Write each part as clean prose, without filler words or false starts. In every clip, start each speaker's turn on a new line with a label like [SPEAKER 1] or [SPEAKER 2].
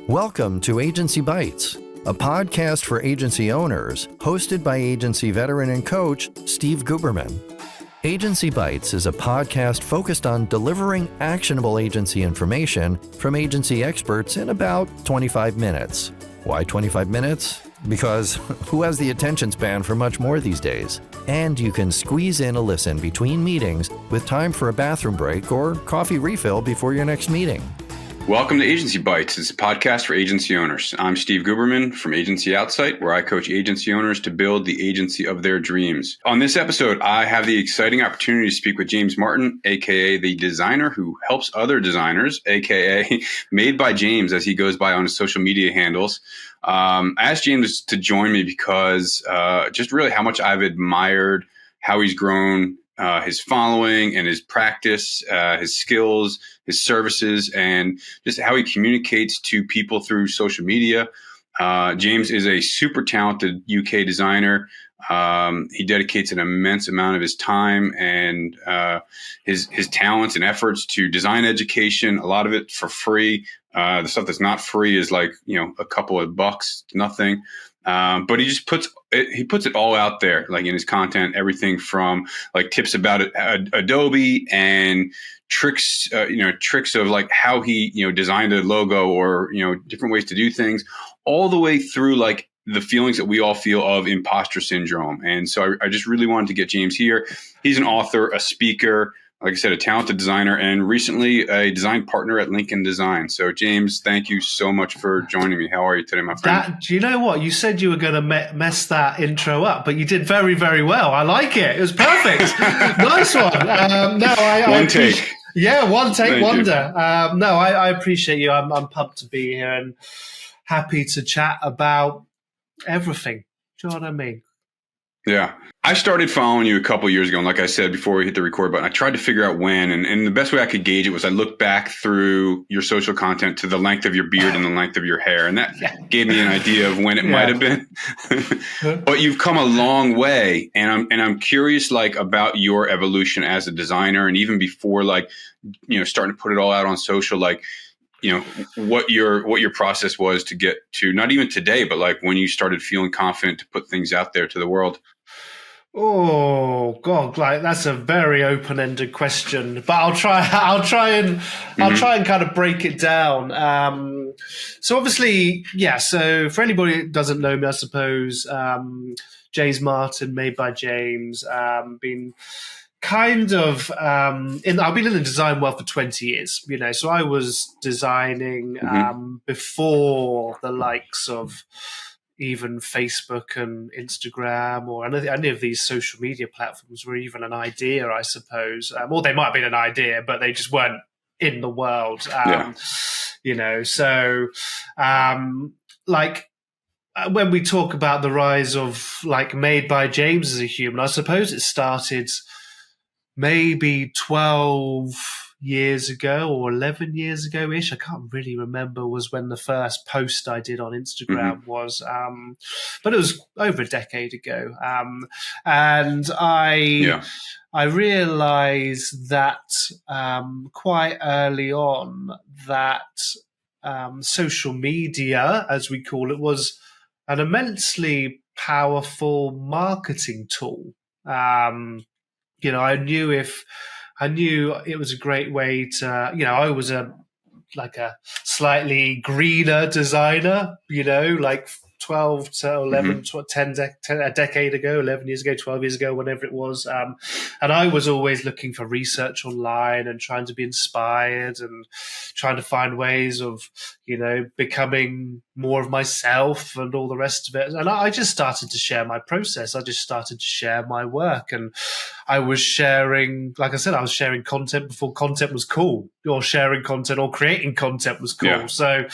[SPEAKER 1] Welcome to Agency Bytes, a podcast for agency owners, hosted by agency veteran and coach Steve Guberman. Agency Bytes is a podcast focused on delivering actionable agency information from agency experts in about 25 minutes. Why 25 minutes? Because who has the attention span for much more these days? And you can squeeze in a listen between meetings with time for a bathroom break or coffee refill before your next meeting.
[SPEAKER 2] Welcome to Agency Bytes. It's a podcast for agency owners. I'm Steve Guberman from Agency Outsight, where I coach agency owners to build the agency of their dreams. On this episode, I have the exciting opportunity to speak with James Martin, aka the designer who helps other designers, aka Made by James, as he goes by on his social media handles. I asked James to join me because just really how much I've admired how he's grown his following and his practice, his skills, his services, and just how he communicates to people through social media. James is a super talented UK designer. He dedicates an immense amount of his time and his talents and efforts to design education, a lot of it for free. The stuff that's not free is like, a couple of bucks, nothing. But he just puts it all out there, like in his content, everything from like tips about Adobe and tricks of like how he, designed a logo or, different ways to do things, all the way through like the feelings that we all feel of imposter syndrome. And so I just really wanted to get James here. He's an author, a speaker, like I said, a talented designer, and recently a design partner at Lincoln Design. So, James, thank you so much for joining me. How are you today, my friend?
[SPEAKER 3] Do you know what? You said you were going to mess that intro up, but you did very, very well. I like it. It was perfect. Nice one.
[SPEAKER 2] One take.
[SPEAKER 3] Yeah, one take wonder. I appreciate you. I'm pumped to be here and happy to chat about everything. Do you know what I mean?
[SPEAKER 2] Yeah. I started following you a couple of years ago. And like I said, before we hit the record button, I tried to figure out when. And the best way I could gauge it was I looked back through your social content to the length of your beard and the length of your hair. And that gave me an idea of when it might have been. But you've come a long way. And I'm curious like about your evolution as a designer. And even before like, starting to put it all out on social, like, what your process was to get to not even today, but like when you started feeling confident to put things out there to the world.
[SPEAKER 3] Oh God, like that's a very open-ended question, but I'll try and kind of break it down. So obviously, so for anybody that doesn't know me, I suppose, James Martin, Made by James, been kind of I've been in the design world for 20 years, so I was designing before the likes of even Facebook and Instagram or any of these social media platforms were even an idea, I suppose. Or they might have been an idea, but they just weren't in the world. So when we talk about the rise of like Made by James as a human, I suppose it started maybe 12 years ago or 11 years ago-ish. I can't really remember was when the first post I did on Instagram was, but it was over a decade ago. And I realized that quite early on that social media, as we call it, was an immensely powerful marketing tool. I knew it was a great way to, I was a slightly greener designer, like 12 to 11, 10, a decade ago, 11 years ago, 12 years ago, whenever it was. And I was always looking for research online and trying to be inspired and trying to find ways of, becoming more of myself and all the rest of it. And I just started to share my process. I just started to share my work. And I was sharing, like I said, I was sharing content before content was cool, or sharing content or creating content was cool. Yeah. So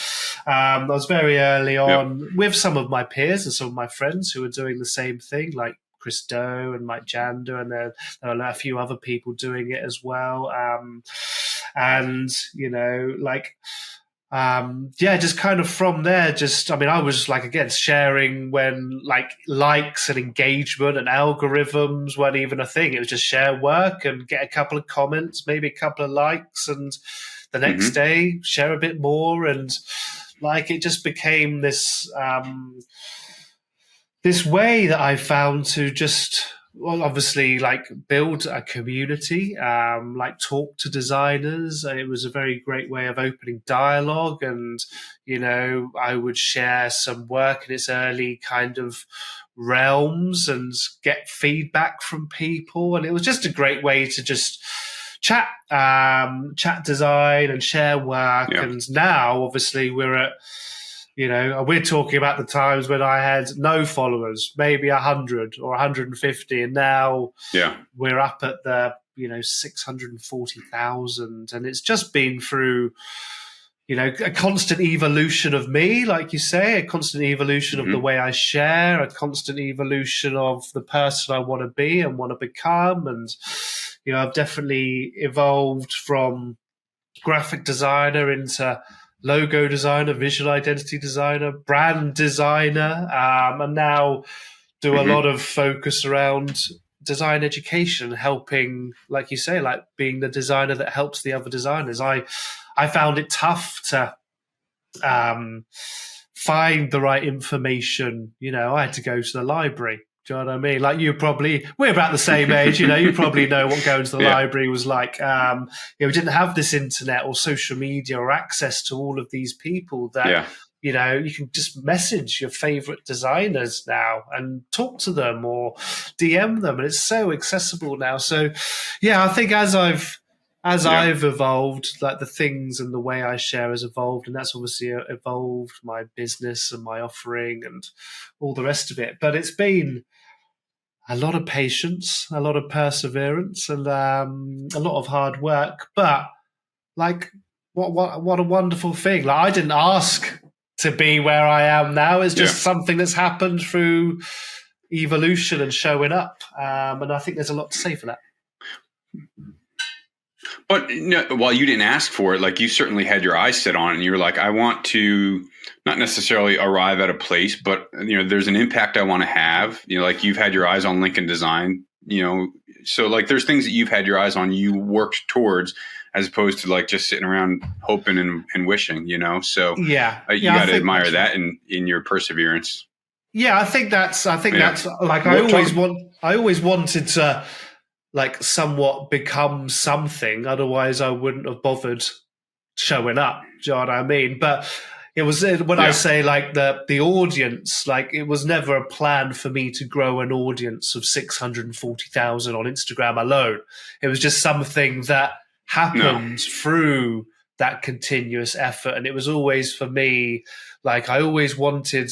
[SPEAKER 3] I was very early on with some of my peers and some of my friends who were doing the same thing, like Chris Doe and Mike Janda, and there are a few other people doing it as well. Just kind of from there, I was like, again, sharing when like likes and engagement and algorithms weren't even a thing. It was just share work and get a couple of comments, maybe a couple of likes, and the next day share a bit more. And like it just became this this way that I found to just, well, obviously, like build a community, like talk to designers. And it was a very great way of opening dialogue. And, you know, I would share some work in its early kind of realms and get feedback from people. And it was just a great way to just chat design and share work.
[SPEAKER 2] Yeah.
[SPEAKER 3] And now, obviously, we're at, you know, we're talking about the times when I had no followers, maybe 100 or 150, and now we're up at the, you know, 640,000, and it's just been through, you know, a constant evolution of me, like you say, a constant evolution of the way I share, a constant evolution of the person I want to be and want to become, and you know, I've definitely evolved from graphic designer into logo designer, visual identity designer, brand designer, and now do a lot of focus around design education, helping, like you say, like being the designer that helps the other designers. I found it tough to find the right information. You know, I had to go to the library. Do you know what I mean? Like we're about the same age, you know, you probably know what going to the library was like. You know, we didn't have this internet or social media or access to all of these people that, you know, you can just message your favorite designers now and talk to them or DM them. And it's so accessible now. So, yeah, I think as I've evolved, like the things and the way I share has evolved, and that's obviously evolved my business and my offering and all the rest of it. But it's been a lot of patience, a lot of perseverance, and a lot of hard work. But like, what a wonderful thing! Like, I didn't ask to be where I am now. It's just something that's happened through evolution and showing up. And I think there's a lot to say for that.
[SPEAKER 2] But no, while you didn't ask for it, like you certainly had your eyes set on it, and you're like, I want to not necessarily arrive at a place, but you know, there's an impact I want to have. You know, like you've had your eyes on Lincoln Design. You know, so like there's things that you've had your eyes on, you worked towards, as opposed to like just sitting around hoping and wishing. You know, so you got to admire that in your perseverance. Yeah,
[SPEAKER 3] I think that's like I always wanted to, like, somewhat become something. Otherwise, I wouldn't have bothered showing up. Do you know what I mean? But it was when I say like the audience, like it was never a plan for me to grow an audience of 640,000 on Instagram alone. It was just something that happened through that continuous effort. And it was always for me, like I always wanted,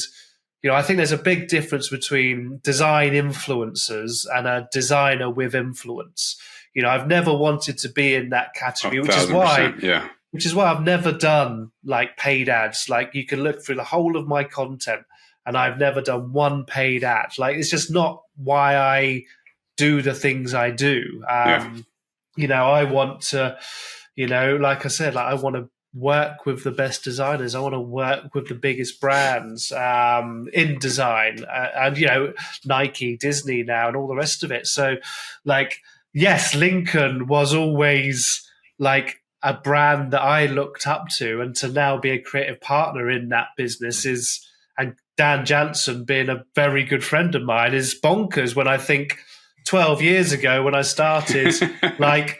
[SPEAKER 3] you know, I think there's a big difference between design influencers and a designer with influence. You know, I've never wanted to be in that category, which is why I've never done like paid ads. Like you can look through the whole of my content and I've never done one paid ad. Like it's just not why I do the things I do. You know, I want to, you know, like I said, like I want to work with the best designers. I want to work with the biggest brands in design, and you know, Nike, Disney now, and all the rest of it. So, like, yes, Lincoln was always like a brand that I looked up to, and to now be a creative partner in that business is, and Dan Jansen being a very good friend of mine is bonkers. When I think 12 years ago when I started, like.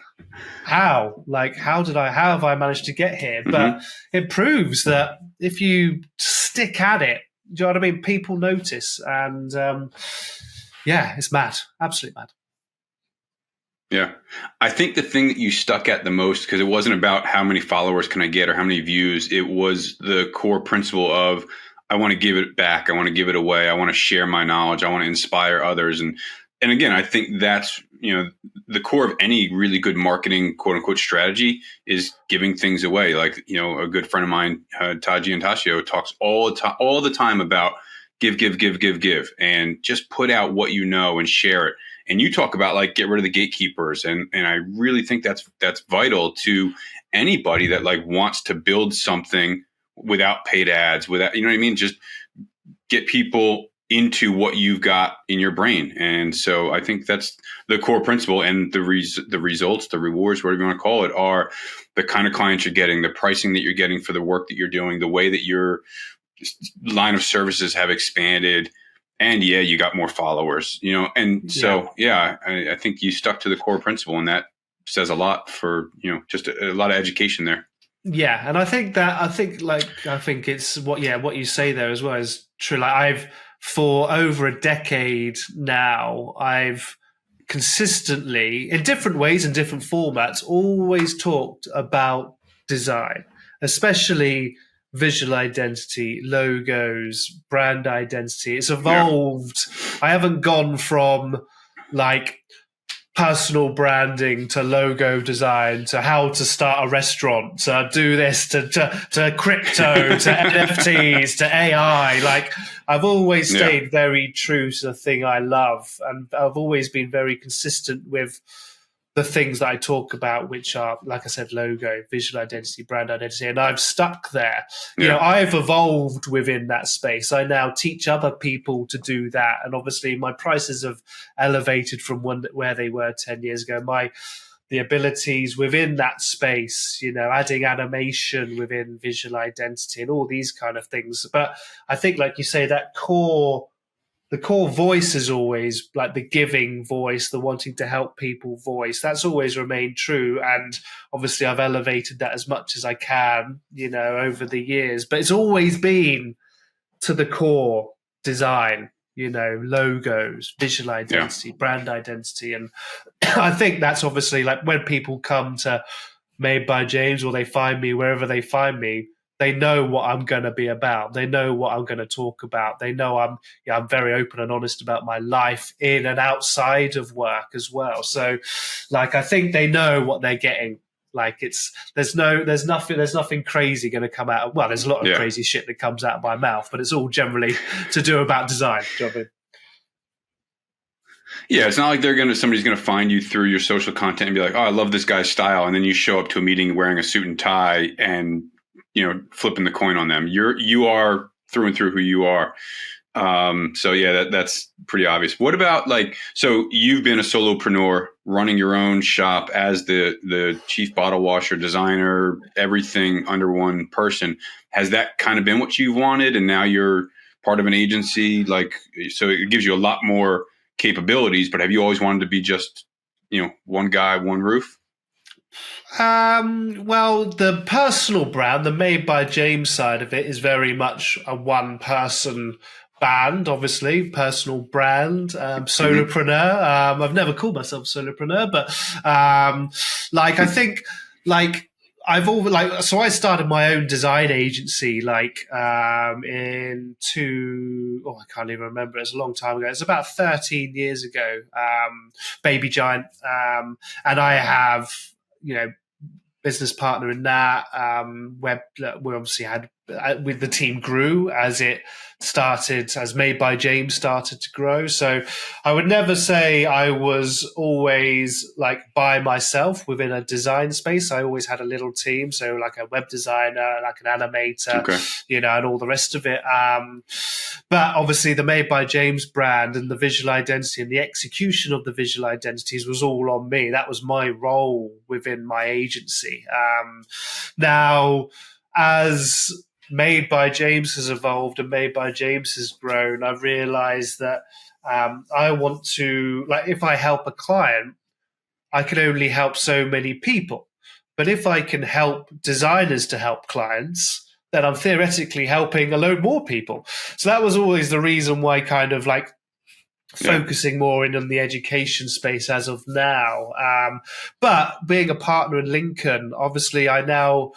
[SPEAKER 3] How have I managed to get here? But it proves that if you stick at it, do you know what I mean? People notice, and it's mad, absolutely mad.
[SPEAKER 2] Yeah, I think the thing that you stuck at the most, because it wasn't about how many followers can I get or how many views, it was the core principle of I want to give it back, I want to give it away, I want to share my knowledge, I want to inspire others, and again, I think that's, you know, the core of any really good marketing, quote unquote, strategy is giving things away. Like, you know, a good friend of mine, Taji Antasio, talks all the time about give, and just put out what you know and share it. And you talk about like get rid of the gatekeepers, and I really think that's vital to anybody that like wants to build something without paid ads, without, you know what I mean, just get people into what you've got in your brain. And so I think that's the core principle, and the results, the rewards, whatever you want to call it, are the kind of clients you're getting, the pricing that you're getting for the work that you're doing, the way that your line of services have expanded. And yeah, you got more followers, and so, I think you stuck to the core principle, and that says a lot for, just a lot of education there.
[SPEAKER 3] Yeah. And I think it's what you say there as well is true. Like for over a decade now, I've consistently, in different ways and different formats, always talked about design, especially visual identity, logos, brand identity. It's evolved. Yeah. I haven't gone from like personal branding to logo design to how to start a restaurant to do this to crypto to NFTs to AI. Like I've always stayed very true to the thing I love, and I've always been very consistent with the things that I talk about, which are, like I said, logo, visual identity, brand identity, and I've stuck there. I've evolved within that space. I now teach other people to do that, and obviously my prices have elevated from where they were 10 years ago. The abilities within that space, adding animation within visual identity and all these kind of things. But I think, like you say, the core voice is always like the giving voice, the wanting to help people voice. That's always remained true. And obviously I've elevated that as much as I can, over the years. But it's always been to the core design, logos, visual identity, brand identity. And I think that's obviously like when people come to Made by James or they find me wherever they find me, they know what I'm going to be about. They know what I'm going to talk about. They know I'm very open and honest about my life in and outside of work as well. So, like, I think they know what they're getting. Like, there's nothing crazy going to come out. Well, there's a lot of crazy shit that comes out of my mouth, but it's all generally to do about design. Do you know what I mean?
[SPEAKER 2] Yeah, it's not like somebody's going to find you through your social content and be like, oh, I love this guy's style. And then you show up to a meeting wearing a suit and tie and, flipping the coin on them. You are through and through who you are. That's pretty obvious. What about so you've been a solopreneur running your own shop as the chief bottle washer, designer, everything under one person. Has that kind of been what you wanted? And now you're part of an agency, so it gives you a lot more capabilities, but have you always wanted to be just, one guy, one roof?
[SPEAKER 3] Well, the personal brand, the Made by James side of it, is very much a one-person band, obviously, personal brand, solopreneur. I've never called myself solopreneur, but I think I've always so I started my own design agency I can't even remember. It's a long time ago. It's about 13 years ago. Baby Giant, and I have business partner in that. We obviously had with the team grew as it started, as Made by James started to grow. So I would never say I was always by myself within a design space. I always had a little team. So like a web designer, like an animator, and all the rest of it. But obviously the Made by James brand and the visual identity and the execution of the visual identities was all on me. That was my role within my agency. Now, as Made by James has evolved and Made by James has grown, I've realized that I want to, if I help a client, I can only help so many people. But if I can help designers to help clients, then I'm theoretically helping a load more people. So that was always the reason why kind of focusing more in on the education space as of now. But being a partner in Lincoln, obviously I now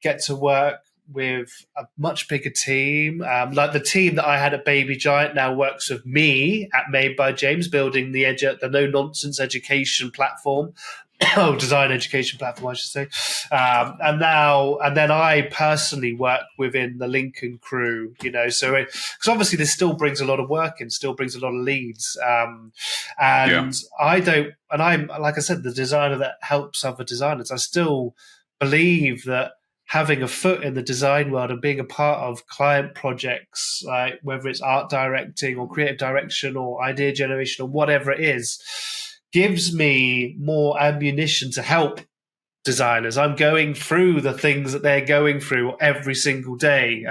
[SPEAKER 3] get to work with a much bigger team. The team that I had at Baby Giant now works with me at Made by James, building the no-nonsense education platform. Design education platform, I should say. And then I personally work within the Lincoln crew, so because obviously this still brings a lot of work in, still brings a lot of leads. I'm, like I said, the designer that helps other designers. I still believe that having a foot in the design world and being a part of client projects, like whether it's art directing or creative direction or idea generation or whatever it is, gives me more ammunition to help designers. I'm going through the things that they're going through every single day,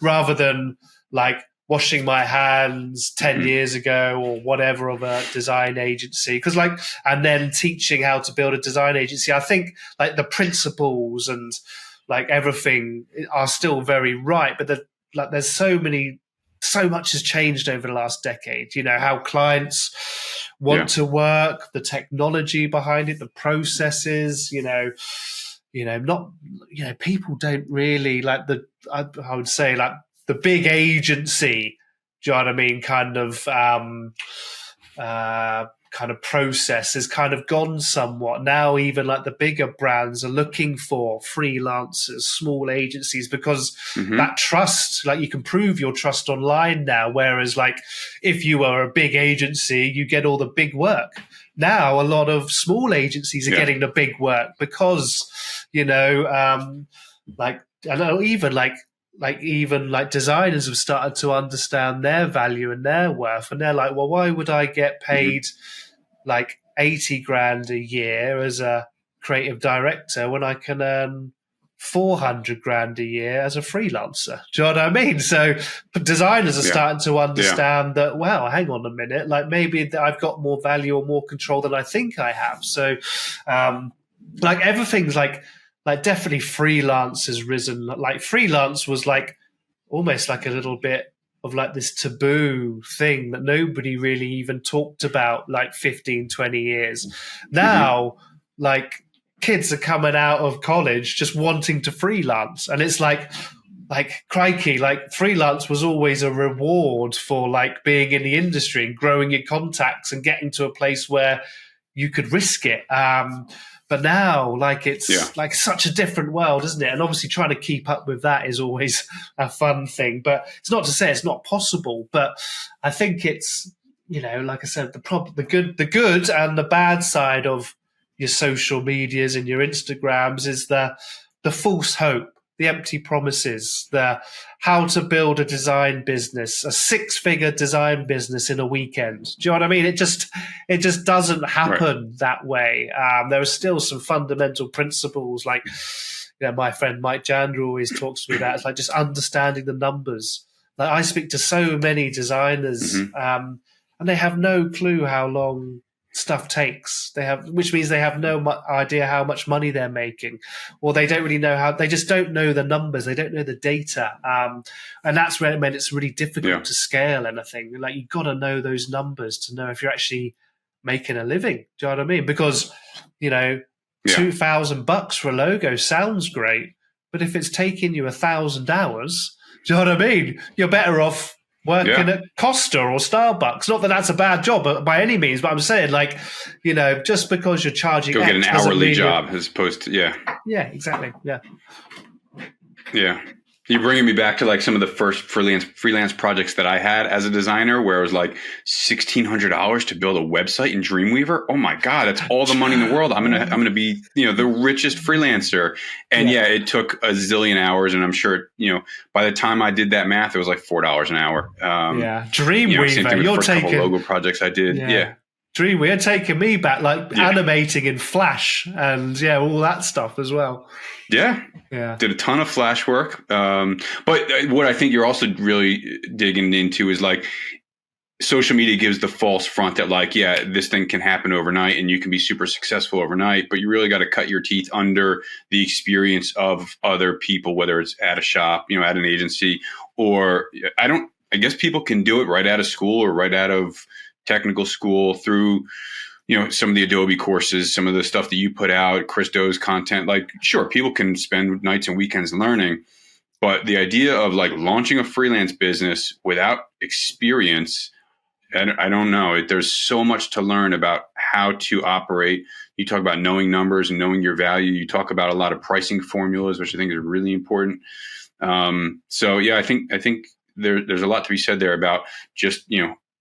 [SPEAKER 3] rather than like washing my hands 10 years ago or whatever of a design agency. Because and then teaching how to build a design agency, I think like the principles and like everything are still very right, but there's so much has changed over the last decade. How clients want to work, the technology behind it, the processes. People don't really like I would say like the big agency. Do you know what I mean? Kind of process has kind of gone somewhat. Now even like the bigger brands are looking for freelancers, small agencies, because that trust, like you can prove your trust online now, whereas like if you are a big agency, you get all the big work. Now a lot of small agencies are getting the big work because, even designers have started to understand their value and their worth, and they're like, well, why would I get paid like 80 grand a year as a creative director when I can earn 400 grand a year as a freelancer? Do you know what I mean? So designers are starting to understand that, well, hang on a minute, like maybe I've got more value or more control than I think I have. So everything's like definitely freelance has risen. Like freelance was like almost like a little bit of like this taboo thing that nobody really even talked about like 15, 20 years. Now, like kids are coming out of college just wanting to freelance. And it's like crikey, like freelance was always a reward for like being in the industry and growing your contacts and getting to a place where you could risk it. But now, like it's like such a different world, isn't it? And obviously, trying to keep up with that is always a fun thing. But it's not to say it's not possible. But I think it's, like I said, the good and the bad side of your social medias and your Instagrams is the false hope, the empty promises, the how to build a design business, a 6-figure design business in a weekend. Do you know what I mean? It just doesn't happen that way. There are still some fundamental principles, like my friend Mike Jandra always talks to me about. It's like just understanding the numbers. Like I speak to so many designers, and they have no clue how long stuff takes. Which means they have no idea how much money they're making, or they don't really know they just don't know the numbers. They don't know the data. And that's where it's really difficult to scale anything. Like you've got to know those numbers to know if you're actually making a living. Do you know what I mean? Because, $2,000 for a logo sounds great, but if it's taking you 1,000 hours, do you know what I mean? You're better off working at Costa or Starbucks. Not that that's a bad job by any means, but I'm saying, like, just because you're charging,
[SPEAKER 2] go get an hourly job as opposed to
[SPEAKER 3] yeah, exactly,
[SPEAKER 2] yeah. You're bringing me back to like some of the first freelance projects that I had as a designer, where it was like $1,600 to build a website in Dreamweaver. Oh my God, that's all the money in the world. I'm gonna be the richest freelancer. And it took a zillion hours, and I'm sure by the time I did that math, it was like $4 an hour.
[SPEAKER 3] Dreamweaver.
[SPEAKER 2] Same thing with the first couple logo projects I did.
[SPEAKER 3] Dreamweaver, you're taking me back, like animating in Flash and all that stuff as well.
[SPEAKER 2] Yeah. Did a ton of Flash work. But what I think you're also really digging into is like social media gives the false front that like, this thing can happen overnight and you can be super successful overnight, but you really got to cut your teeth under the experience of other people, whether it's at a shop, at an agency, or I guess people can do it right out of school or right out of technical school through some of the Adobe courses, some of the stuff that you put out, Chris Doe's content. Like, sure, people can spend nights and weekends learning, but the idea of like launching a freelance business without experience, I don't know. There's so much to learn about how to operate. You talk about knowing numbers and knowing your value. You talk about a lot of pricing formulas, which I think is really important. I think there's a lot to be said there about just,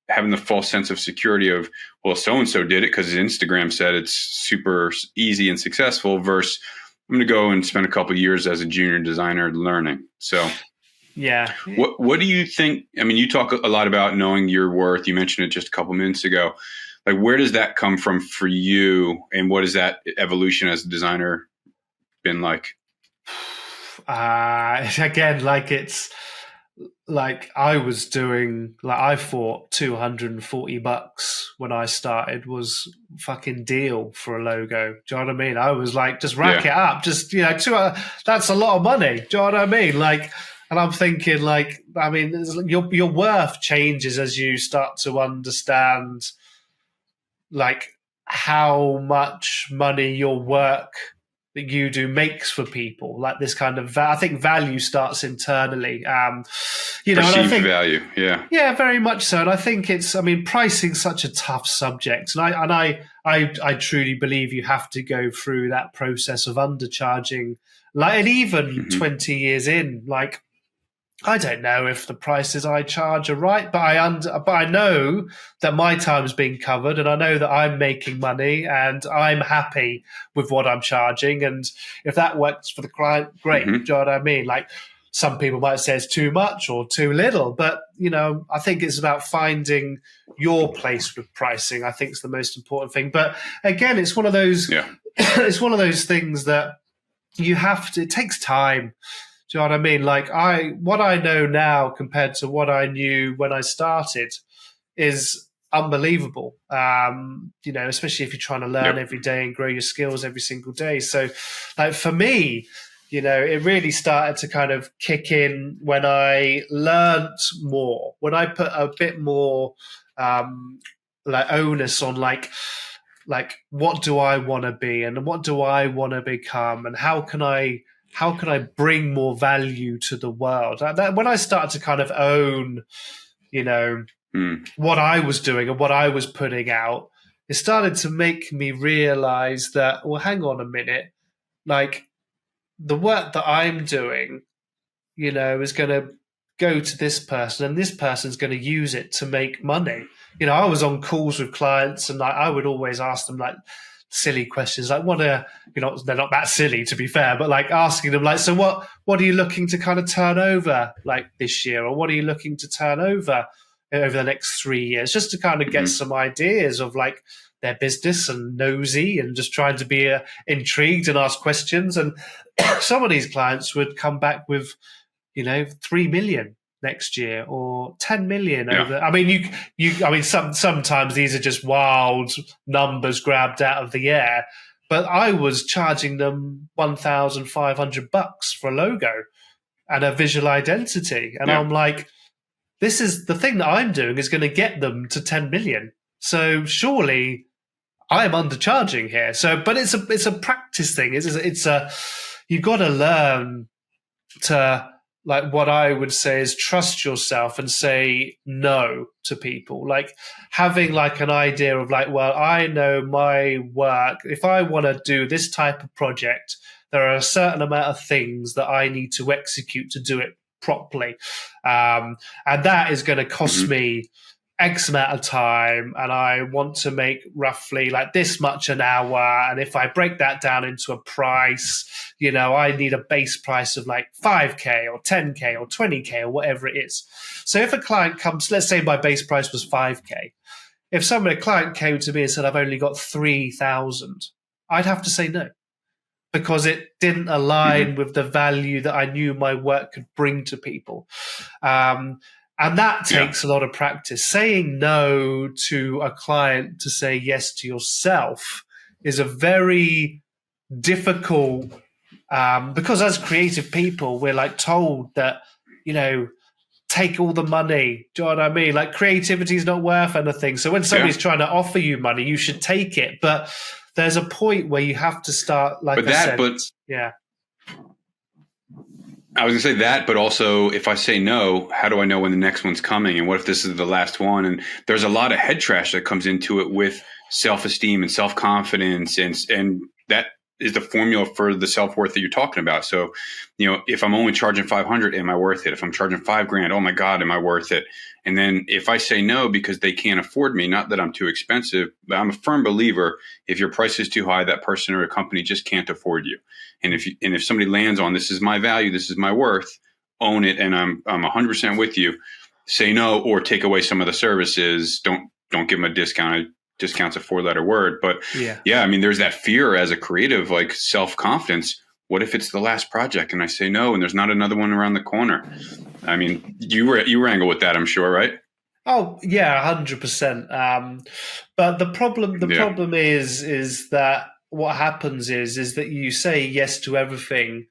[SPEAKER 2] having the false sense of security of, well, so-and-so did it because his Instagram said it's super easy and successful, versus I'm going to go and spend a couple of years as a junior designer learning. So what do you think? I mean, you talk a lot about knowing your worth. You mentioned it just a couple minutes ago. Like, where does that come from for you? And what has that evolution as a designer been like?
[SPEAKER 3] Again, like it's like I was doing, like I thought $240 when I started was fucking deal for a logo. Do you know what I mean? I was like, just rack it up, just, you know, that's a lot of money. Do you know what I mean? Like, and I'm thinking, like, I mean, your worth changes as you start to understand, like, how much money your work that you do makes for people. Like this kind of, I think value starts internally. You know,
[SPEAKER 2] perceived
[SPEAKER 3] and I think
[SPEAKER 2] value,
[SPEAKER 3] yeah, very much so. And I think it's, I mean, pricing's such a tough subject, and I truly believe you have to go through that process of undercharging. Like, and even 20 years in, like, I don't know if the prices I charge are right, but I know that my time's being covered, and I know that I'm making money, and I'm happy with what I'm charging. And if that works for the client, great. Do you know what I mean? Like, some people might say it's too much or too little, but you know, I think it's about finding your place with pricing. I think it's the most important thing. But again, it's one of those. It's one of those things that you have to. It takes time. Do you know what I mean? Like, what I know now compared to what I knew when I started is unbelievable. You know, especially if you're trying to learn every day and grow your skills every single day. So, like, for me, you know, it really started to kind of kick in when I learned more, when I put a bit more like onus on like what do I want to be and what do I want to become, and how can I bring more value to the world? That when I started to kind of own, you know, what I was doing and what I was putting out, it started to make me realize that, well, hang on a minute, like the work that I'm doing, you know, is going to go to this person, and this person's going to use it to make money. You know, I was on calls with clients, and like I would always ask them like silly questions, like what are, you know, they're not that silly to be fair, but like asking them like, so what are you looking to kind of turn over like this year, or what are you looking to turn over the next 3 years, just to kind of get some ideas of like their business, and nosy and just trying to be intrigued and ask questions. And some of these clients would come back with, you know, 3 million next year or 10 million over. I mean, I mean, sometimes these are just wild numbers grabbed out of the air, but I was charging them $1,500 for a logo and a visual identity. And I'm like, this is the thing that I'm doing is going to get them to 10 million. So surely I'm undercharging here. So, but it's a practice thing. It's you've got to learn to, like, what I would say is trust yourself and say no to people. Like having like an idea of like, well, I know my work. If I want to do this type of project, there are a certain amount of things that I need to execute to do it properly. And that is going to cost me X amount of time, and I want to make roughly like this much an hour. And if I break that down into a price, you know, I need a base price of like 5K or 10K or 20K or whatever it is. So if a client comes, let's say my base price was 5K. If a client came to me and said, I've only got 3,000, I'd have to say no, because it didn't align with the value that I knew my work could bring to people. And that takes a lot of practice. Saying no to a client to say yes to yourself is a very difficult, because as creative people, we're like told that, you know, take all the money. Do you know what I mean? Like creativity is not worth anything. So when somebody's trying to offer you money, you should take it. But there's a point where you have to start, like I
[SPEAKER 2] was going to say that, but also if I say no, how do I know when the next one's coming? And what if this is the last one? And there's a lot of head trash that comes into it with self-esteem and self-confidence. And that is the formula for the self-worth that you're talking about. So, you know, if I'm only charging 500, am I worth it? If I'm charging $5,000, oh my God, am I worth it? And then if I say no because they can't afford me, not that I'm too expensive, but I'm a firm believer, if your price is too high, that person or a company just can't afford you. And if somebody lands on, this is my value, this is my worth, own it, and I'm 100% with you. Say no, or take away some of the services. Don't give them a discount. I discount's a 4-letter word, but
[SPEAKER 3] yeah,
[SPEAKER 2] I mean, there's that fear as a creative, like self-confidence. What if it's the last project and I say no, and there's not another one around the corner? I mean, you wrangle with that, I'm sure, right?
[SPEAKER 3] Oh yeah, 100%. But the problem is that what happens is that you say yes to everything,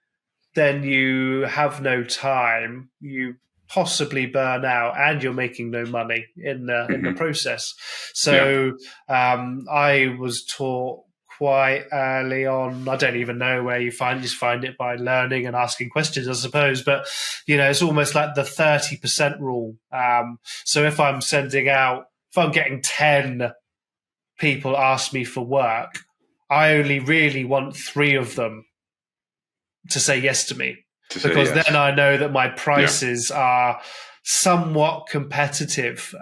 [SPEAKER 3] then you have no time, you possibly burn out, and you're making no money in the process. So I was taught quite early on. I don't even know where you just find it by learning and asking questions, I suppose. But it's almost like the 30% rule. So if I'm getting 10 people ask me for work, I only really want 3 of them to say yes to me, because then I know that my prices are somewhat competitive.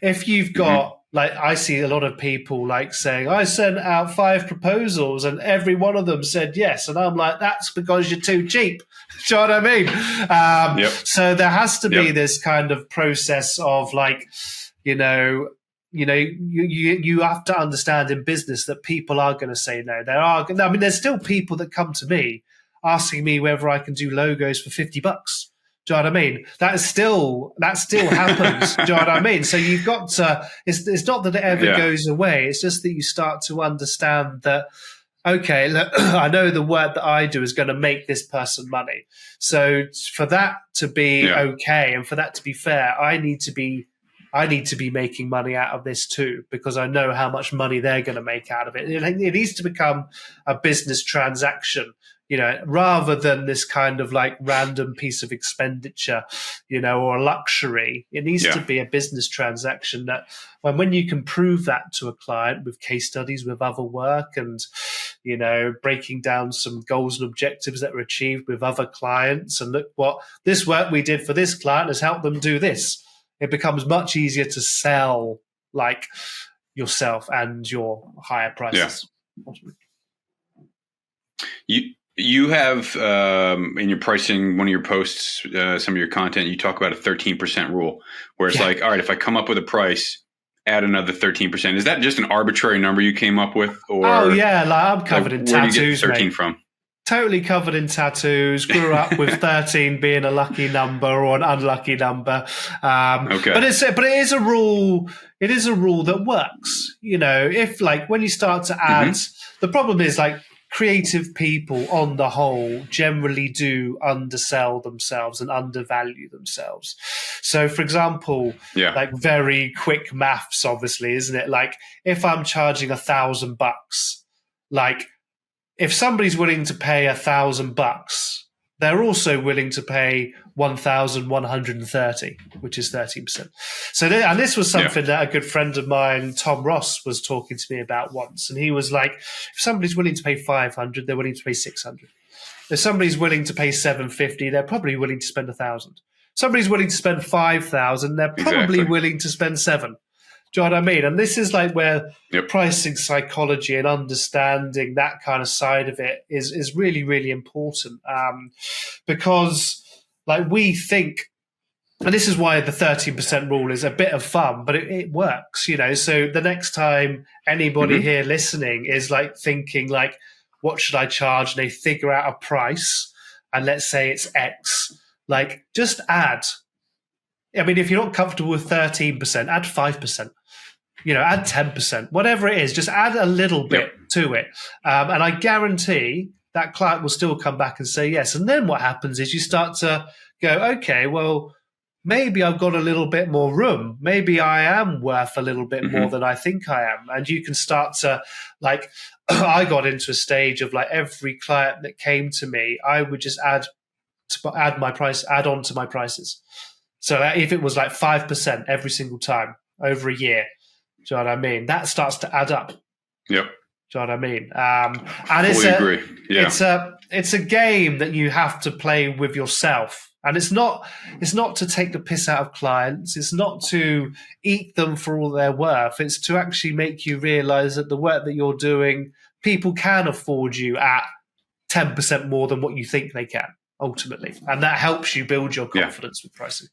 [SPEAKER 3] If you've got like, I see a lot of people like saying, I sent out 5 proposals and every one of them said yes. And I'm like, that's because you're too cheap. Do you know what I mean? So there has to be this kind of process of like, you have to understand in business that people are going to say no. There's still people that come to me asking me whether I can do logos for $50. Do you know what I mean? That still happens. Do you know what I mean? So you've got to. It's not that it ever goes away. It's just that you start to understand that. Okay, look, I know the work that I do is going to make this person money. So for that to be okay and for that to be fair, I need to be making money out of this too, because I know how much money they're going to make out of it. It needs to become a business transaction, rather than this kind of like random piece of expenditure, or a luxury. It needs to be a business transaction that when you can prove that to a client with case studies, with other work, and, breaking down some goals and objectives that were achieved with other clients, and look what this work we did for this client has helped them do this. It becomes much easier to sell like yourself and your higher prices.
[SPEAKER 2] You have in your pricing, one of your posts, some of your content, you talk about a 13% rule, where it's like, all right, if I come up with a price, add another 13%. Is that just an arbitrary number you came up with? Or
[SPEAKER 3] I'm covered in tattoos,
[SPEAKER 2] where do you get 13
[SPEAKER 3] mate.
[SPEAKER 2] From?
[SPEAKER 3] Totally covered in tattoos. Grew up with 13 being a lucky number or an unlucky number. But it is a rule. It is a rule that works. If like when you start to add, the problem is like creative people on the whole generally do undersell themselves and undervalue themselves. So, for example, like very quick maths, obviously, isn't it? Like if I'm charging $1,000, like, if somebody's willing to pay $1,000, they're also willing to pay 1,130, which is 13%. So, and this was something that a good friend of mine, Tom Ross, was talking to me about once, and he was like, if somebody's willing to pay 500, they're willing to pay 600. If somebody's willing to pay 750, they're probably willing to spend 1,000. Somebody's willing to spend 5,000, they're probably willing to spend 7. Do you know what I mean? And this is like where pricing psychology and understanding that kind of side of it is really, really important. Because like we think, and this is why the 13% rule is a bit of fun, but it works, So the next time anybody here listening is like thinking like, what should I charge? And they figure out a price, and let's say it's X, like just add. I mean, if you're not comfortable with 13%, add 5%. Add 10%, whatever it is, just add a little bit to it. And I guarantee that client will still come back and say yes. And then what happens is you start to go, okay, well, maybe I've got a little bit more room. Maybe I am worth a little bit more than I think I am. And you can start to, like, I got into a stage of like every client that came to me, I would just add on to my prices. So if it was like 5% every single time over a year, do you know what I mean? That starts to add up.
[SPEAKER 2] Yep.
[SPEAKER 3] Do you know what I mean? And
[SPEAKER 2] agree. Yeah.
[SPEAKER 3] It's a game that you have to play with yourself. And it's not to take the piss out of clients. It's not to eat them for all they're worth. It's to actually make you realize that the work that you're doing, people can afford you at 10% more than what you think they can, ultimately. And that helps you build your confidence with pricing.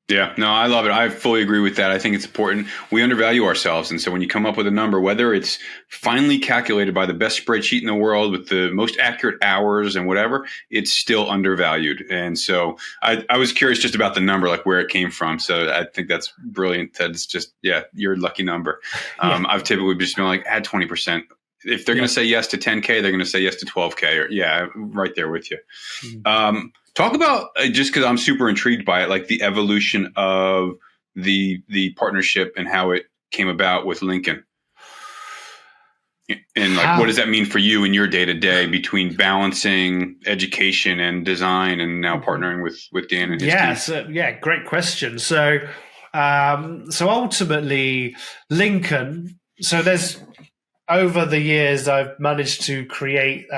[SPEAKER 2] Yeah, no, I love it. I fully agree with that. I think it's important. We undervalue ourselves. And so when you come up with a number, whether it's finely calculated by the best spreadsheet in the world with the most accurate hours and whatever, it's still undervalued. And so I was curious just about the number, like where it came from. So I think that's brilliant. That's just, yeah, your lucky number. I've typically just been like, add 20%. If they're going to say yes to 10K, they're going to say yes to 12K. Or yeah, right there with you. Talk about, just because I'm super intrigued by it, like the evolution of the partnership and how it came about with Lincoln. And like, what does that mean for you in your day to day between balancing education and design and now partnering with Dan and his team?
[SPEAKER 3] So, great question. So ultimately, Lincoln. So there's over the years I've managed to create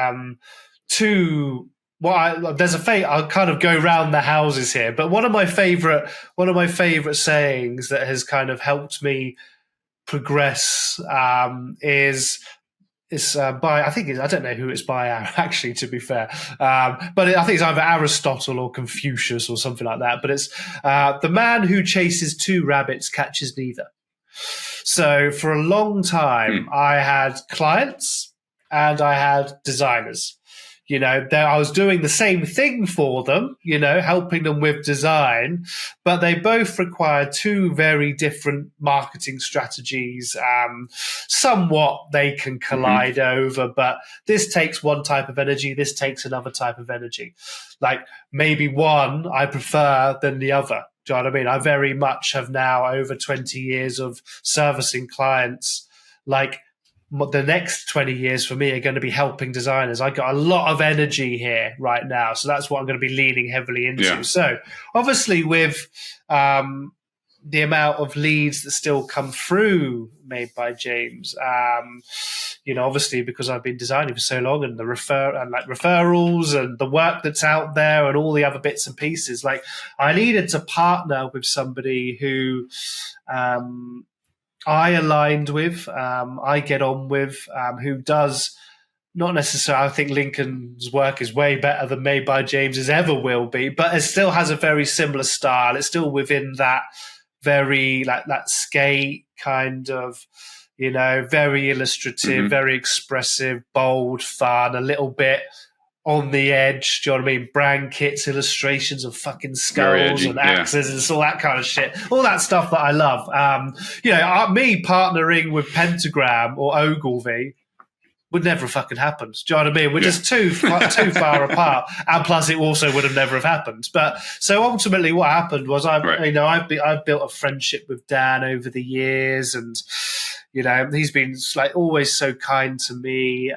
[SPEAKER 3] two. I'll kind of go round the houses here, but one of my favorite sayings that has kind of helped me progress is by, I don't know who it's by actually, to be fair, but I think it's either Aristotle or Confucius or something like that. But it's the man who chases two rabbits catches neither. So for a long time, I had clients and I had designers. I was doing the same thing for them, helping them with design, but they both required two very different marketing strategies. Somewhat they can collide over, but this takes one type of energy, this takes another type of energy. Like maybe one I prefer than the other. Do you know what I mean? I very much have now over 20 years of servicing clients. Like, the next 20 years for me are going to be helping designers. I got a lot of energy here right now. So that's what I'm going to be leaning heavily into. Yeah. So obviously with the amount of leads that still come through Made by James, obviously because I've been designing for so long and the referrals and the work that's out there and all the other bits and pieces, like I needed to partner with somebody who, I aligned with, I get on with, who does not necessarily, I think Lincoln's work is way better than Made by James's ever will be, but it still has a very similar style. It's still within that very, like that skate kind of, very illustrative, very expressive, bold, fun, a little bit on the edge, do you know what I mean? Brand kits, illustrations of fucking skulls and axes and all that kind of shit. All that stuff that I love. Me partnering with Pentagram or Ogilvy would never have fucking happened. Do you know what I mean? We're just too far apart. And plus, it also would have never have happened. But so ultimately what happened was I've built a friendship with Dan over the years, and, he's been like always so kind to me.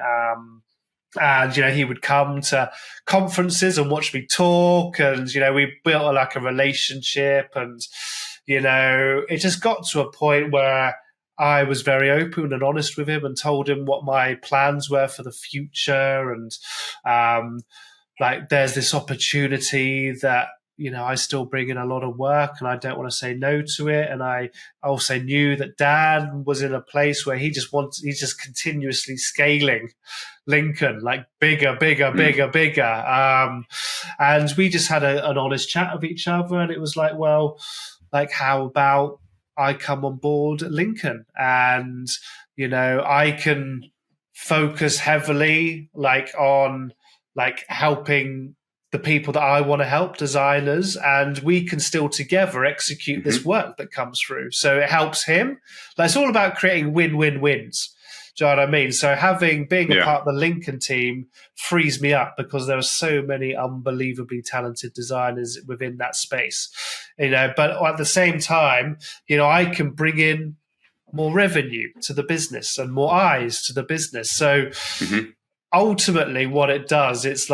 [SPEAKER 3] And, he would come to conferences and watch me talk. And, we built like a relationship. And, it just got to a point where I was very open and honest with him and told him what my plans were for the future. And, there's this opportunity that, I still bring in a lot of work and I don't want to say no to it. And I also knew that Dan was in a place where he's just continuously scaling Lincoln, like bigger. And we just had an honest chat with each other. And it was like, well, like, how about I come on board at Lincoln and, I can focus heavily on helping the people that I want to help, designers, and we can still together execute this work that comes through. So it helps him. It's all about creating win-win-wins. Do you know what I mean? So being a part of the Lincoln team frees me up because there are so many unbelievably talented designers within that space. But at the same time, I can bring in more revenue to the business and more eyes to the business. So ultimately what it does, it's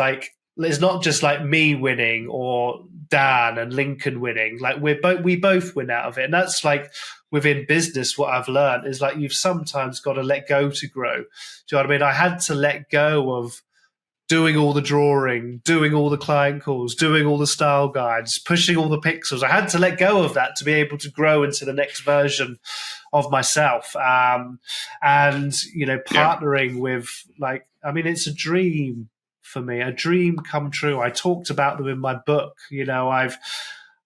[SPEAKER 3] not just like me winning or Dan and Lincoln winning. Like we both win out of it. And that's like within business, what I've learned is like you've sometimes got to let go to grow. Do you know what I mean? I had to let go of doing all the drawing, doing all the client calls, doing all the style guides, pushing all the pixels. I had to let go of that to be able to grow into the next version of myself. Partnering with it's a dream for me, a dream come true. I talked about them in my book.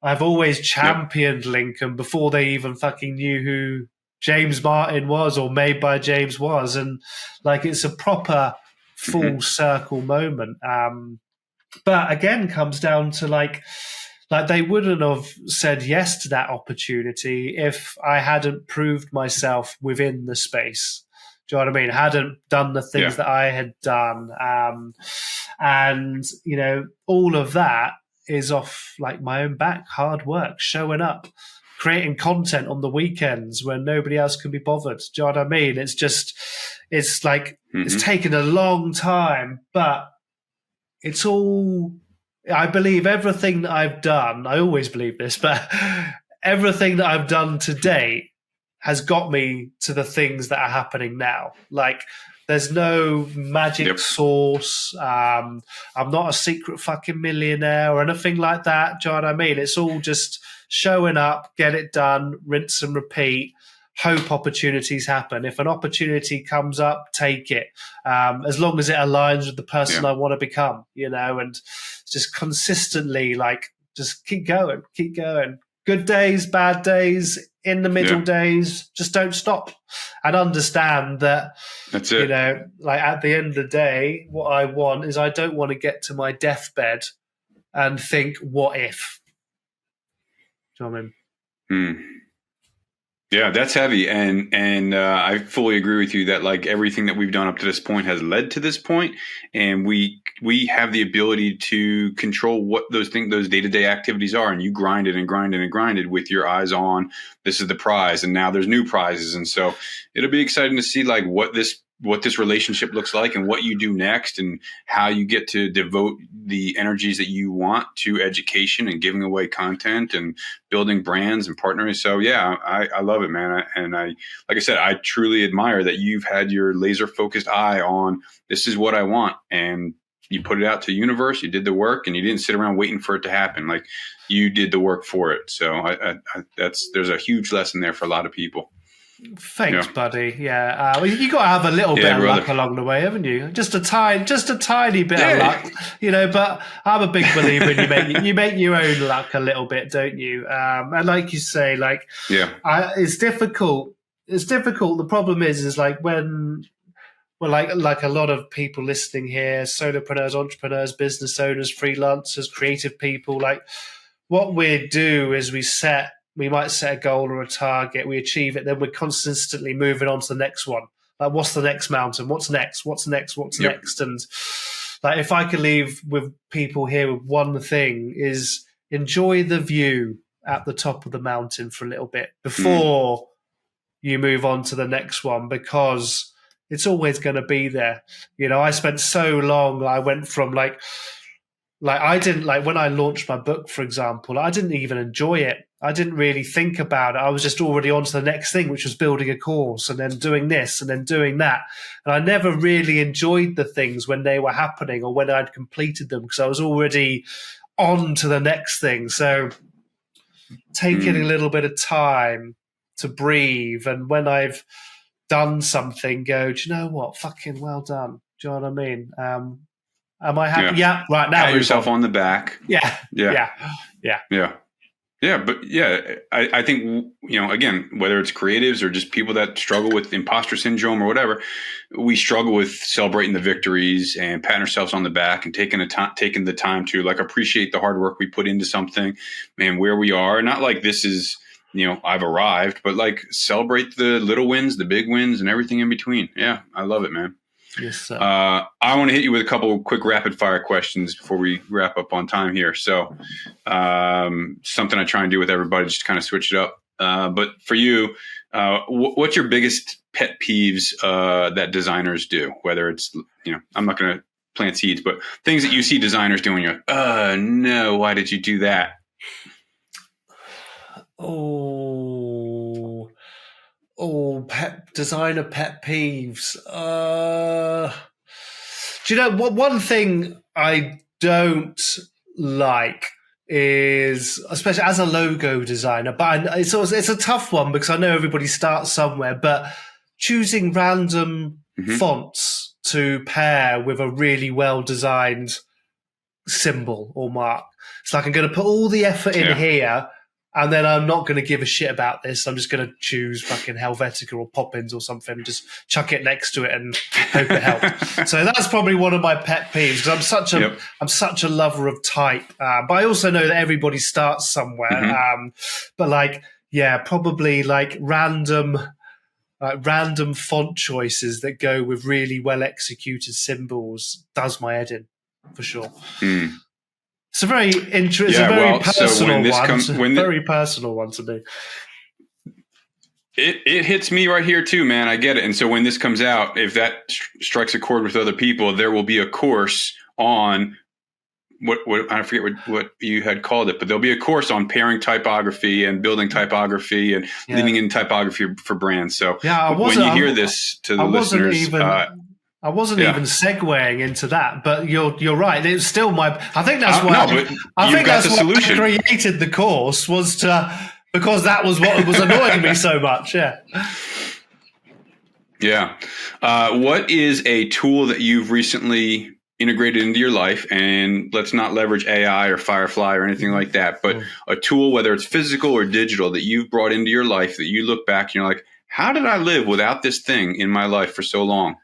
[SPEAKER 3] I've always championed Lincoln before they even fucking knew who James Martin was or Made by James was. And like, it's a proper full circle moment. But again, comes down to like they wouldn't have said yes to that opportunity if I hadn't proved myself within the space. Do you know what I mean? Hadn't done the things that I had done. And, you know, all of that is off like my own back, hard work, showing up, creating content on the weekends when nobody else can be bothered. Do you know what I mean? It's just, it's like, it's taken a long time, but it's all, I believe everything that I've done, I always believe this, but everything that I've done to date has got me to the things that are happening now. Like, there's no magic sauce. I'm not a secret fucking millionaire or anything like that. Do you know what I mean? It's all just showing up, get it done, rinse and repeat, hope opportunities happen. If an opportunity comes up, take it. As long as it aligns with the person I want to become, you know, and just consistently, like, just keep going. Good days, bad days, in the middle days, just don't stop and understand that,
[SPEAKER 2] that's it.
[SPEAKER 3] You know, like at the end of the day, what I want is I don't want to get to my deathbed and think, what if? Do you know what I mean?
[SPEAKER 2] Yeah, that's heavy. And I fully agree with you that like everything that we've done up to this point has led to this point, and we have the ability to control what those day-to-day activities are. And you grinded with your eyes on, this is the prize, and now there's new prizes. And so it'll be exciting to see like what this relationship looks like and what you do next, and how you get to devote the energies that you want to education and giving away content and building brands and partnering. So yeah, I love it, man. And like I said, I truly admire that you've had your laser focused eye on, this is what I want. And you put it out to the universe, you did the work, and you didn't sit around waiting for it to happen. Like, you did the work for it. So there's a huge lesson there for a lot of people.
[SPEAKER 3] Thanks, buddy. Yeah, you got to have a little bit of luck along the way, haven't you? Just a tiny bit of luck, you know. But I'm a big believer in you make your own luck a little bit, don't you? And like you say, like, it's difficult. It's difficult. The problem is like when, well, like a lot of people listening here, solopreneurs, entrepreneurs, business owners, freelancers, creative people, like, what we do is we might set a goal or a target, we achieve it, then we're constantly moving on to the next one. Like, what's the next mountain? What's next? And like, if I could leave with people here with one thing, is enjoy the view at the top of the mountain for a little bit before you move on to the next one, because it's always going to be there. You know, I spent so long, I went from like I didn't, like, when I launched my book, for example, I didn't even enjoy it. I didn't really think about it. I was just already on to the next thing, which was building a course and then doing this and then doing that. And I never really enjoyed the things when they were happening or when I'd completed them, because I was already on to the next thing. So taking a little bit of time to breathe, and when I've done something, go, do you know what? Fucking well done. Do you know what I mean? Am I happy? Yeah, right now.
[SPEAKER 2] Pat yourself on the back.
[SPEAKER 3] Yeah.
[SPEAKER 2] But I think, you know, again, whether it's creatives or just people that struggle with imposter syndrome or whatever, we struggle with celebrating the victories and patting ourselves on the back and taking the time to like appreciate the hard work we put into something and where we are. Not like this is, you know, I've arrived, but like celebrate the little wins, the big wins, and everything in between. Yeah, I love it, man.
[SPEAKER 3] Yes, sir.
[SPEAKER 2] I want to hit you with a couple of quick rapid fire questions before we wrap up on time here. So something I try and do with everybody, just kind of switch it up. But for you, what's your biggest pet peeves that designers do? Whether it's, you know, I'm not going to plant seeds, but things that you see designers doing, you're like, no, why did you do that?
[SPEAKER 3] Designer pet peeves. Do you know what? One thing I don't like is, especially as a logo designer, but it's a tough one because I know everybody starts somewhere, but choosing random fonts to pair with a really well designed symbol or mark. It's like I'm going to put all the effort in here, and then I'm not going to give a shit about this. I'm just going to choose fucking Helvetica or Poppins or something, and just chuck it next to it and hope it helps. So that's probably one of my pet peeves, because I'm such a lover of type. But I also know that everybody starts somewhere. But like, probably like random font choices that go with really well executed symbols does my head in, for sure. It's a very interesting, very personal one to me.
[SPEAKER 2] It hits me right here too, man. I get it. And so when this comes out, if that strikes a chord with other people, there will be a course on what I forget what you had called it, but there'll be a course on pairing typography and building typography and leaning in typography for brands. So when you hear this to the listeners,
[SPEAKER 3] I wasn't even segueing into that, but you're right. It's still I think that's why I created the course, because that was what was annoying me so much.
[SPEAKER 2] Yeah. What is a tool that you've recently integrated into your life? And let's not leverage AI or Firefly or anything like that, but a tool, whether it's physical or digital, that you've brought into your life that you look back and you're like, how did I live without this thing in my life for so long?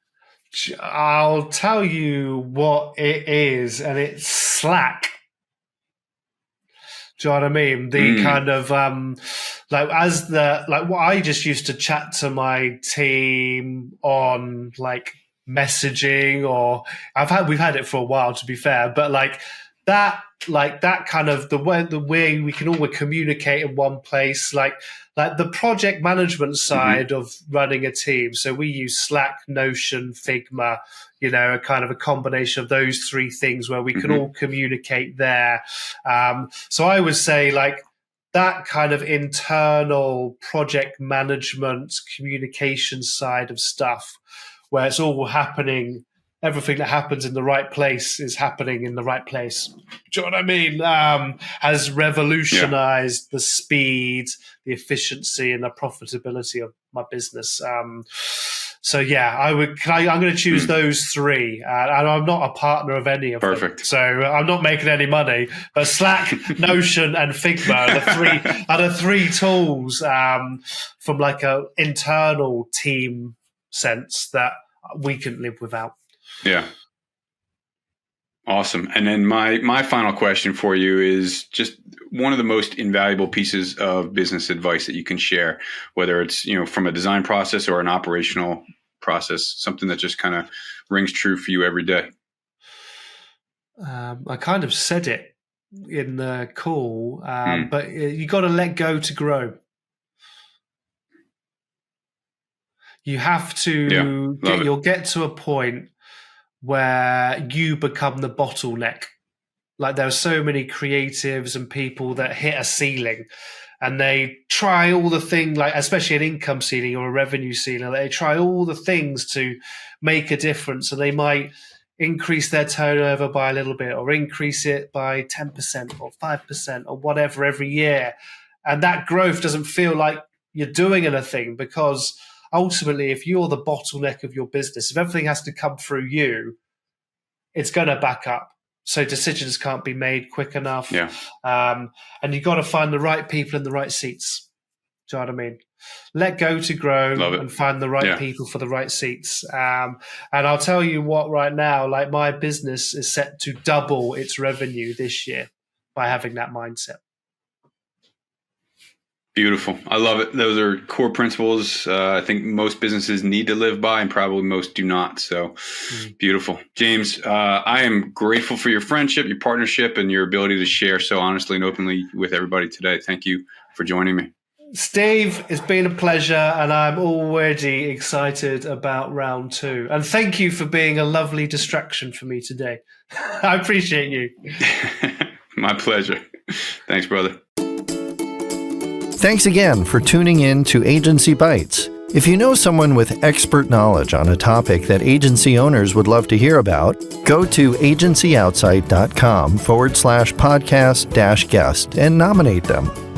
[SPEAKER 3] I'll tell you what it is, and it's Slack. Do you know what I mean? The kind of what I just used to chat to my team on like messaging, or we've had it for a while, to be fair, but that kind of the way we can all communicate in one place, like the project management side of running a team. So we use Slack, Notion, Figma, a kind of a combination of those three things where we can all communicate there. So I would say like that kind of internal project management communication side of stuff, where it's all happening. Everything that happens in the right place is happening in the right place. Do you know what I mean? Has revolutionized the speed, the efficiency, and the profitability of my business. I'm going to choose those three. And I'm not a partner of any of them. So I'm not making any money. But Slack, Notion, and Figma are the three tools from like an internal team sense that we can live without.
[SPEAKER 2] Yeah. Awesome. And then my final question for you is just one of the most invaluable pieces of business advice that you can share, whether it's, from a design process or an operational process, something that just kind of rings true for you every day.
[SPEAKER 3] I kind of said it in the call, but you got to let go to grow. You have to you'll get to a point where you become the bottleneck. Like there are so many creatives and people that hit a ceiling and they try all the things, like especially an income ceiling or a revenue ceiling, they try all the things to make a difference, and they might increase their turnover by a little bit or increase it by 10% or 5% or whatever every year. And that growth doesn't feel like you're doing anything, because ultimately, if you're the bottleneck of your business, if everything has to come through you, it's going to back up. So decisions can't be made quick enough.
[SPEAKER 2] Yeah.
[SPEAKER 3] And you've got to find the right people in the right seats. Do you know what I mean? Let go to grow and find the right people for the right seats. And I'll tell you what, right now, like my business is set to double its revenue this year by having that mindset.
[SPEAKER 2] Beautiful. I love it. Those are core principles I think most businesses need to live by, and probably most do not. So beautiful. James, I am grateful for your friendship, your partnership, and your ability to share so honestly and openly with everybody today. Thank you for joining me.
[SPEAKER 3] Steve, it's been a pleasure, and I'm already excited about round 2. And thank you for being a lovely distraction for me today. I appreciate you.
[SPEAKER 2] My pleasure. Thanks, brother.
[SPEAKER 1] Thanks again for tuning in to Agency Bytes. If you know someone with expert knowledge on a topic that agency owners would love to hear about, go to agencyoutsight.com/podcast-guest and nominate them.